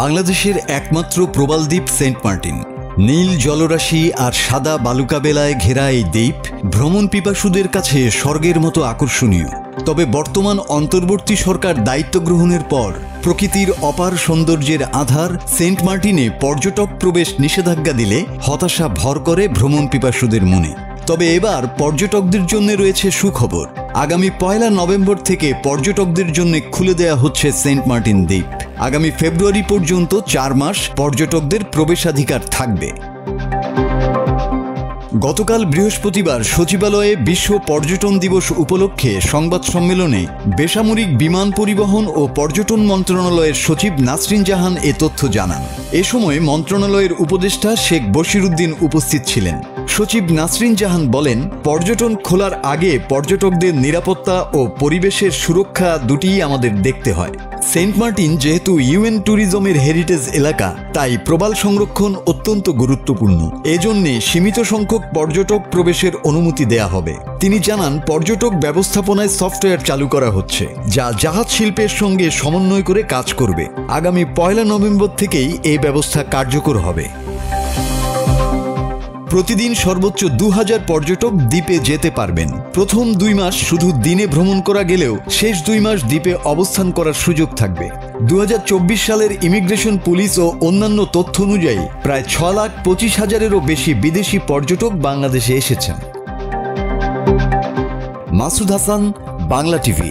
বাংলাদেশের একমাত্র প্রবাল দ্বীপ সেন্ট মার্টিন। নীল জলরাশি আর সাদা বালুকা বেলায় ঘেরা এই দ্বীপ ভ্রমণ পিপাসুদের কাছে স্বর্গের মতো আকর্ষণীয়। তবে বর্তমান অন্তর্বর্তী সরকার দায়িত্ব গ্রহণের পর প্রকৃতির অপার সৌন্দর্যের আধার সেন্ট মার্টিনে পর্যটক প্রবেশ নিষেধাজ্ঞা দিলে হতাশা ভর করে ভ্রমণ পিপাসুদের মনে। তবে এবার পর্যটকদের জন্য রয়েছে সুখবর। আগামী 1 নভেম্বর থেকে পর্যটকদের জন্য খুলে দেয়া হচ্ছে সেন্ট মার্টিন দ্বীপ। আগামী ফেব্রুয়ারি পর্যন্ত 4 মাস পর্যটকদের প্রবেশাধিকার থাকবে। গতকাল বৃহস্পতিবার সচিবালয়ে বিশ্ব পর্যটন দিবস উপলক্ষে সংবাদ সম্মেলনে বেসামরিক বিমান পরিবহন ও পর্যটন মন্ত্রণালয়ের সচিব নাসরিন জাহান এ তথ্য জানান। এ সময় মন্ত্রণালয়ের উপদেষ্টা শেখ বশিরউদ্দিন উপস্থিত ছিলেন। সচিব নাসরিন জাহান বলেন, পর্যটন খোলার আগে পর্যটকদের নিরাপত্তা ও পরিবেশের সুরক্ষা দুটিই আমাদের দেখতে হয়। সেন্ট মার্টিন যেহেতু ইউএন ট্যুরিজমের হেরিটেজ এলাকা, তাই প্রবাল সংরক্ষণ অত্যন্ত গুরুত্বপূর্ণ। এজন্যে সীমিত সংখ্যক পর্যটক প্রবেশের অনুমতি দেয়া হবে। তিনি জানান, পর্যটক ব্যবস্থাপনায় সফটওয়্যার চালু করা হচ্ছে, যা জাহাজ শিল্পের সঙ্গে সমন্বয় করে কাজ করবে। আগামী 1 নভেম্বর থেকেই এই ব্যবস্থা কার্যকর হবে। প্রতিদিন সর্বোচ্চ 2000 পর্যটক দ্বীপে যেতে পারবেন। প্রথম 2 মাস শুধু দিনে ভ্রমণ করা গেলেও শেষ 2 মাস দ্বীপে অবস্থান করার সুযোগ থাকবে। 2024 সালের ইমিগ্রেশন, পুলিশ ও অন্যান্য তথ্য অনুযায়ী প্রায় 6,25,000-এরও বেশি বিদেশি পর্যটক বাংলাদেশে এসেছেন। মাসুদ হাসান, বাংলা টিভি।